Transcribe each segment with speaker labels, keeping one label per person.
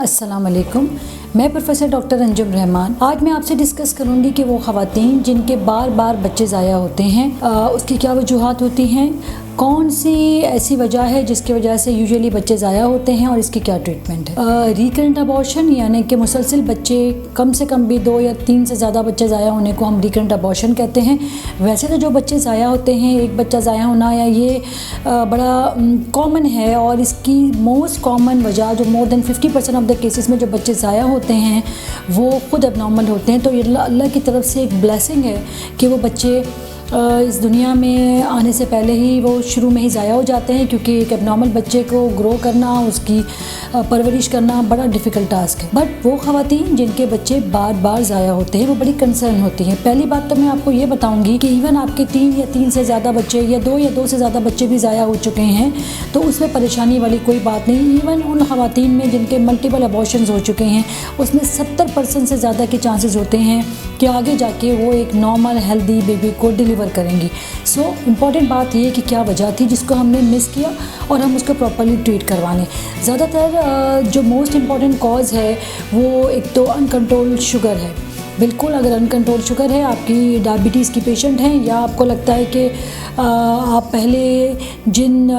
Speaker 1: अस्सलाम वालेकुम। मैं प्रोफेसर डॉक्टर अंजुम रहमान। आज मैं आपसे डिस्कस करूंगी कि वो ख़वातीन जिनके बार बार बच्चे ज़ाया होते हैं उसकी क्या वजूहात होती हैं, कौन सी ऐसी वजह है जिसकी वजह से यूजुअली बच्चे ज़ाया होते हैं और इसकी क्या ट्रीटमेंट है। रिकरेंट अबॉर्शन यानी कि मुसलसल बच्चे कम से कम भी 2 या 3 से ज़्यादा बच्चे ज़ाया होने को हम रिकरेंट अबॉर्शन कहते हैं। वैसे तो जो बच्चे ज़ाया होते हैं, एक बच्चा ज़ाया होना या ये बड़ा कॉमन है और इसकी मोस्ट कॉमन वजह जो more than 50% of the cases में जो बच्चे ज़ाया होते हैं वो ख़ुद एबनॉर्मल होते हैं। तो ये अल्लाह की तरफ से एक ब्लेसिंग है कि वो बच्चे इस दुनिया में आने से पहले ही वो शुरू में ही ज़ाया हो जाते हैं, क्योंकि एक एबनॉर्मल बच्चे को ग्रो करना, उसकी परवरिश करना बड़ा डिफ़िकल्ट टास्क है। बट वो ख़वातीन जिनके बच्चे बार बार ज़ाया होते हैं वो बड़ी कंसर्न होती हैं। पहली बात तो मैं आपको ये बताऊंगी कि इवन आपके 3 या 3 से ज़्यादा बच्चे या 2 से ज़्यादा बच्चे भी ज़ाया हो चुके हैं तो उसमें परेशानी वाली कोई बात नहीं। इवन उन ख़वातीन में जिनके मल्टीपल अबॉर्शंस हो चुके हैं उसमें 70% से ज़्यादा के चांसेस होते हैं कि आगे जाके वो एक नॉर्मल हेल्दी बेबी को डिलीवर करेंगी। सो इम्पॉर्टेंट बात ये है कि क्या वजह थी जिसको हमने मिस किया और हम उसको प्रॉपर्ली ट्रीट करवाने। ज़्यादातर जो मोस्ट इम्पॉर्टेंट कॉज है वो एक तो अनकंट्रोल्ड शुगर है। बिल्कुल, अगर अनकंट्रोल शुगर है, आपकी डायबिटीज़ की पेशेंट हैं या आपको लगता है कि आप पहले जिन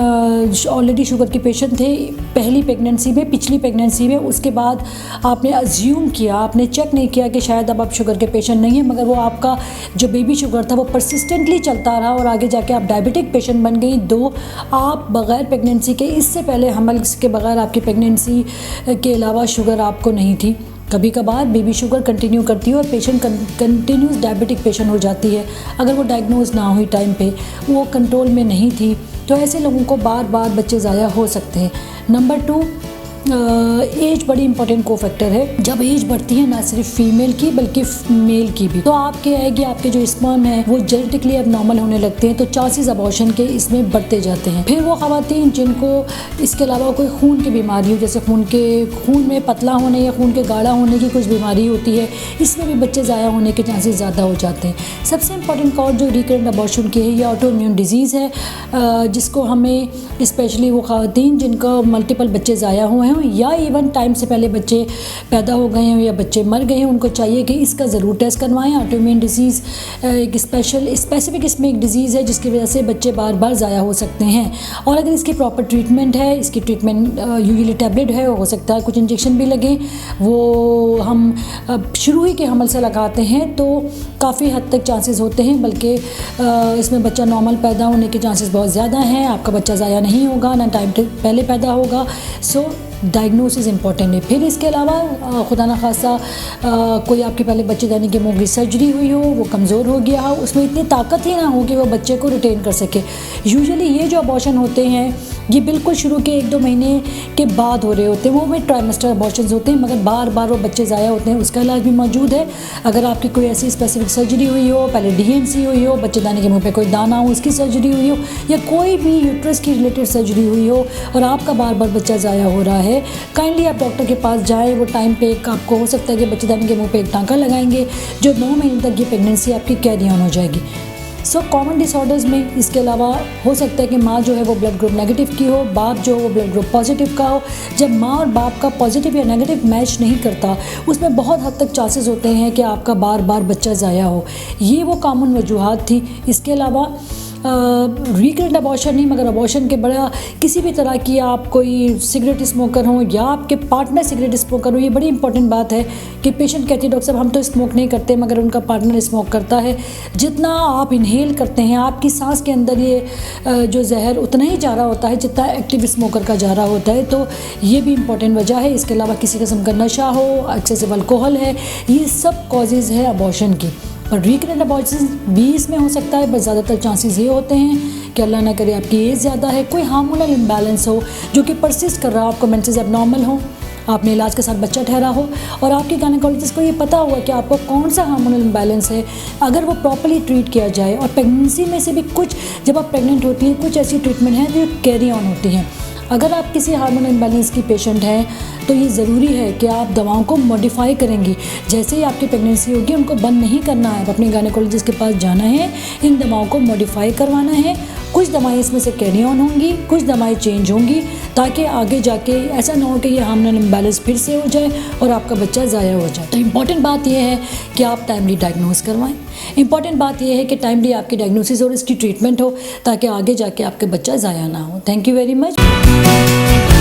Speaker 1: ऑलरेडी शुगर के पेशेंट थे पहली प्रेगनेंसी में, पिछली प्रेगनेंसी में, उसके बाद आपने अज्यूम किया, आपने चेक नहीं किया कि शायद अब आप शुगर के पेशेंट नहीं हैं, मगर वो आपका जो बेबी शुगर था वो परसिस्टेंटली चलता रहा और आगे जाके आप डायबिटिक पेशेंट बन गई। 2, आप बग़ैर प्रेगनेंसी के, इससे पहले हमल के बग़ैर आपकी प्रेगनेंसी के अलावा शुगर आपको नहीं थी। कभी कभार बेबी शुगर कंटिन्यू करती है और पेशेंट कंटिन्यूस डायबिटिक पेशेंट हो जाती है अगर वो डायग्नोज ना हुई टाइम पे, वो कंट्रोल में नहीं थी, तो ऐसे लोगों को बार बार बच्चे ज़ाया हो सकते हैं। नंबर 2, एज बड़ी इंपॉर्टेंट को फैक्टर है। जब एज बढ़ती है ना सिर्फ फीमेल की बल्कि मेल की भी, तो आपके आएगी आपके जो स्पर्म है वो जेनेटिकली अब नॉर्मल होने लगते हैं, तो चांसेस अबॉर्शन के इसमें बढ़ते जाते हैं। फिर वो ख़वातीन जिनको इसके अलावा कोई खून की बीमारी हो, जैसे खून में पतला होने या खून के गाढ़ा होने की कुछ बीमारी होती है, इसमें भी बच्चे ज़ाया होने के चांसेस ज़्यादा हो जाते हैं। सबसे इम्पॉर्टेंट कॉज जो रिकरेंट अबॉर्शन की है ये ऑटो इम्यून डिजीज़ है, जिसको हमें स्पेशली वो ख़वातीन जिनका मल्टीपल बच्चे ज़ाया हुए हैं या इवन टाइम से पहले बच्चे पैदा हो गए हैं या बच्चे मर गए हैं, उनको चाहिए कि इसका ज़रूर टेस्ट करवाएं। ऑटोइम्यून डिजीज़ एक स्पेसिफिक इसमें एक डिज़ीज़ है जिसकी वजह से बच्चे बार बार ज़ाया हो सकते हैं और अगर इसकी प्रॉपर ट्रीटमेंट है, इसकी ट्रीटमेंट यूजुअली टैबलेट है, हो सकता है कुछ इंजेक्शन भी लगे, वो हम शुरू ही के हमल से लगाते हैं तो काफ़ी हद तक चांसेस होते हैं, बल्कि इसमें बच्चा नॉर्मल पैदा होने के चांसेस बहुत ज़्यादा हैं। आपका बच्चा ज़ाया नहीं होगा, ना टाइम पहले पैदा होगा। सो डायग्नोसिस इंपॉर्टेंट है। फिर इसके अलावा खुदा न खासा कोई आपके पहले बच्चे दानी के मुंह की सर्जरी हुई हो, वो कमज़ोर हो गया हो, उसमें इतनी ताकत ही ना हो कि वो बच्चे को रिटेन कर सके। यूजुअली ये जो अबॉर्शन होते हैं ये बिल्कुल शुरू के 1-2 महीने के बाद हो रहे होते हैं, वो में ट्राइमेस्टर अबॉर्शंस होते हैं, मगर बार बार वो बच्चे ज़ाया होते हैं। उसका इलाज भी मौजूद है। अगर आपकी कोई ऐसी स्पेसिफिक सर्जरी हुई हो, पहले DNC हुई हो, बच्चे दानी के मुँह पर कोई दाना हो उसकी सर्जरी हुई हो, या कोई भी यूट्रस की रिलेटेड सर्जरी हुई हो और आपका बार बार बच्चा ज़ाया हो रहा है, काइंडली आप डॉक्टर के पास जाएँ। वो टाइम पे आपको हो सकता है कि बच्चेदानी के मुंह पे एक टाँका लगाएंगे जो 9 महीने तक ये प्रेगनेंसी आपकी कैरी ऑन हो जाएगी। सो कॉमन डिसऑर्डर्स में इसके अलावा हो सकता है कि माँ जो है वो ब्लड ग्रुप नेगेटिव की हो, बाप जो वो ब्लड ग्रुप पॉजिटिव का हो। जब माँ और बाप का पॉजिटिव या नेगेटिव मैच नहीं करता उसमें बहुत हद तक चांसेस होते हैं कि आपका बार बार बच्चा ज़ाया हो। ये वो कॉमन वजूहात थी। इसके अलावा रिकरेंट अबॉर्शन नहीं, मगर अबॉर्शन के बड़ा किसी भी तरह की, आप कोई सिगरेट स्मोकर हो या आपके पार्टनर सिगरेट स्मोकर हो, ये बड़ी इंपॉर्टेंट बात है कि पेशेंट कहती है डॉक्टर साहब हम तो स्मोक नहीं करते मगर उनका पार्टनर स्मोक करता है। जितना आप इनहेल करते हैं आपकी सांस के अंदर ये जो जहर उतना ही जा रहा होता है जितना एक्टिव स्मोकर का जा रहा होता है, तो ये भी इंपॉर्टेंट वजह है। इसके अलावा किसी किस्म का नशा हो, एक्सेसिव अल्कोहल है, ये सब कॉजेज़ है अबॉर्शन की। और रिकरेंट अबॉर्शन भी इसमें हो सकता है, बस ज़्यादातर चांसेस ये होते हैं कि अल्लाह ना करे आपकी एज ज़्यादा है, कोई हार्मोनल इम्बैलेंस हो जो कि परसिस्ट कर रहा हो, आपको मेंसेस एबनॉर्मल हो, आपने इलाज के साथ बच्चा ठहरा हो और आपके गायनेकोलॉजिस्ट को ये पता हुआ कि आपको कौन सा हार्मोनल इम्बैलेंस है। अगर वो प्रॉपर्ली ट्रीट किया जाए, और प्रेगनेंसी में से भी कुछ, जब आप प्रेग्नेंट होती हैं कुछ ऐसी ट्रीटमेंट हैं जो कैरी ऑन होती हैं। अगर आप किसी हार्मोनल इम्बैलेंस की पेशेंट हैं तो ये ज़रूरी है कि आप दवाओं को मॉडिफाई करेंगी। जैसे ही आपकी प्रेगनेंसी होगी उनको बंद नहीं करना है, अपने गायनेकोलॉजिस्ट के पास जाना है, इन दवाओं को मॉडिफाई करवाना है कुछ दवाएं इसमें से कैरी ऑन होंगी, कुछ दवाएं चेंज होंगी, ताकि आगे जाके ऐसा ना हो कि ये हार्मोनल इम्बैलेंस फिर से हो जाए और आपका बच्चा ज़ाया हो जाए। तो इम्पॉर्टेंट बात यह है कि आप टाइमली डायग्नोस करवाएं। इंपॉर्टेंट बात यह है कि टाइमली आपकी डायग्नोसिस और इसकी ट्रीटमेंट हो, ताकि आगे जाके आपके बच्चा ज़ाया ना हो। Thank you very much.